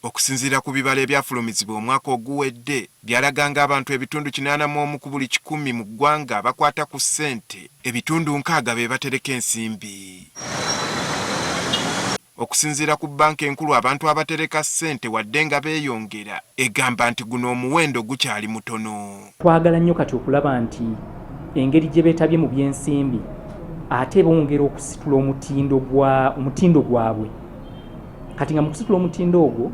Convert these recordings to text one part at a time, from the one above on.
Okusinziira ku bibala ebyafulumizibwa omwaka oguwedde byalaganga abantu ebitundu 81 ku buli 100 mu ggwanga bakwata ku ssente, ebitundu 6 be batereka ensimbi. Okusinziira ku banka enkulu abantu abatereka ssente wadde nga beeyongera egamba nti guno omuwendo gukyali mutono. Twagala nnyo kati okulaba nti engeri gye beetabye mu by'ensimbi ate bongera okusitula omutindo gwabwe. Kati nga mu kusitula omutindo ogwo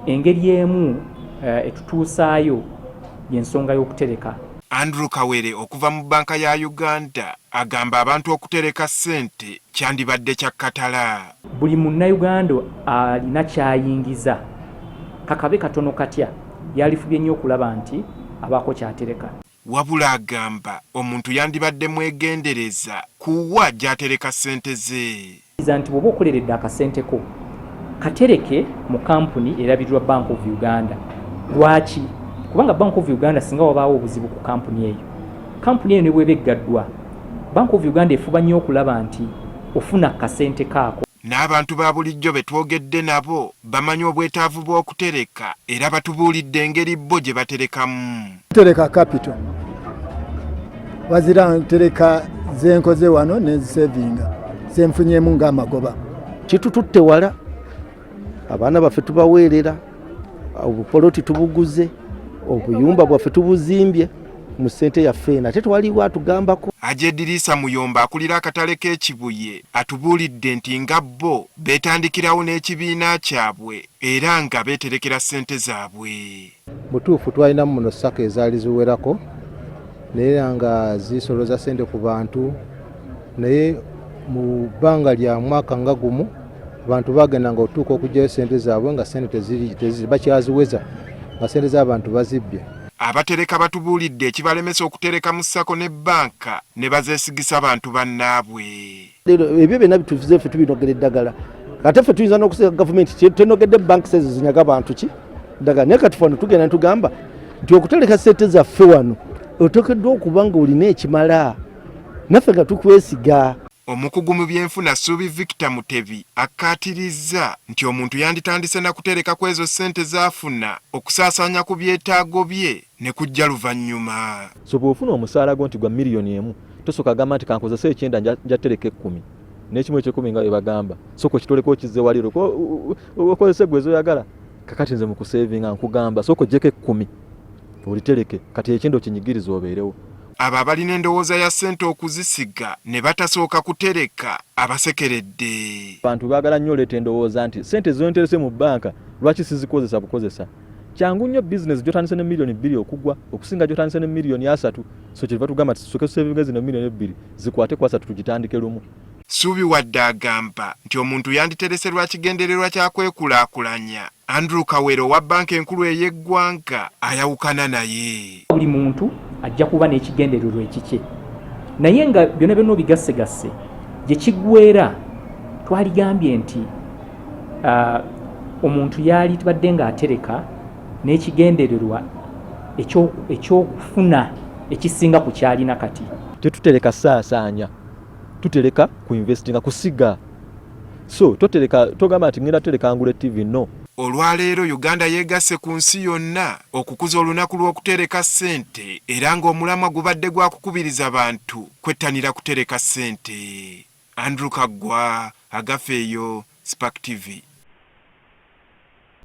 engeri emu etutuusaayo y'ensonga y'okutereka. Andrew Kawere okuva mu banka ya Uganda agamba abantu okutereka ssente kyandibadde kyakatala. Buli munnayuganda alina kyayingiza kakabe katono katya yalifubye nnyo okulaba nti abaako kyatereka. Wabula agamba omuntu yandibadde mwegendereza kuwa gy'atereka ssente ze. Nti bw'oba okoleredde akasente ko katereke mu kampuni erabirirwa Bank of Uganda. Lwaki? Kubanga Bank of Uganda singa wabaawo obuzibu ku kampuni eyo, kampuni eyo ne bw'eba eggaddwa, Bank of Uganda efuba nnyo okulaba nti ofuna kasente kaako. N'abantu ba bulijjo be twogedde nabo bamanyi obwetaavu bw'okutereka era batubuulidde engeri bo gye baterekamu. Tereka capital wazira ntereka zenkoze wano nezisevinga zenfunyemu ng'amagoba. Kitututte wala abaana baffe tubaweerera, obupoloti tubuguze, obuyumba bwaffe tubuzimbye mu ssente yaffe eno ate twaliwo atugambako. Ajedirisa Muyomba akulira akatale k'Ekibuye atubuulidde nti nga bo beetandikirawo n'ekibiina kyabwe era nga beeterekera ssente zaabwe. Butuufu twalinamu muno Sacco ezaali ziwerako naye nga zisoloza ssente ku bantu, naye mu bbanga lya mwaka nga gumu abantu bagenda nga otuuka okugyayo ssente zaabwe nga ssente bakyaziweza nga ssente z'abantu bazibbye. Abatereka batubuulidde ekibalemesa okutereka mu Sacco ne banka ne bazeesigisa abantu bannaabwe. Ebyo byonna bituvuze ffe tubinogera eddagala. Ate ffe tuyinza n'okusiga gavumenti tenogedde bank sezi zinyaga bantu ki ddagala. Naye kati fano tugenda tugamba nti okutereka ssente zaffe wano oteekeddwa okuba nga olina ekimala naffe nga tukwesiga. Omukugu mu byenfuna Suubi Victor Mutebi akkaatirizza nti omuntu yanditandise na kutereka ku ezo ssente z'afuna okusaasaanya ku byetaago bye ne kujja luvannyuma. So bw'ofuna omusaala gwo nti gwa miliyoni emu tosooka gamba nti kankozesa 9 njatereka 10 n'ekimu ekyo10 nga bwe bagamba sooka okitoleko okizze waliro okozese gwe zoyagala. Kakati nze mu kusevinga nkugamba sooka oggyeko 10 olitereke kati ekyendo kinyigiriza obeerewo. Abo abalina endowooza ya ssente okuzisiga ne batasooka kutereka abasekeredde. Abantu baagala nnyo oleeta endowooza nti ssente zonterese mu banka lwaki sizikozesa bukozesa. Kyangu nnyo bizinesi gy'otandise ne miliyoni 2 okugwa okusinga gy'otandise ne miliyoni 3. So kyetuva tugamba nti tusooke tusevinga zino miliyoni 2 zikwate ku 3 tugitandike lumu. Suubi wadde agamba nti omuntu yanditerese lwa kigendererwa kya kwekulaakulanya. Andrew Kawere wa banka enkulu ey'eggwanga ayawukana naye. Buli muntu ajja kuba n'ekigendererwa ekikye, naye nga byonna byonna obigassegase gye kiggweera twaligambye nti omuntu yaali tubadde ng'atereka n'ekigendererwa ekyokufuna ekisinga ku kyalina kati. Tetutereka saasaanya, tutereka ku investinga kusiga. So totereka togamba nti ngenda tereka ngule TV no. Olwaleero Uganda yeegasse ku nsi yonna okukuza olunaku lw'okutereka ssente era ng'omulamwa gubadde gwa kukubiriza abantu kwettanira kutereka ssente. Andrew Kagwa, Agafeeyo, Spark TV.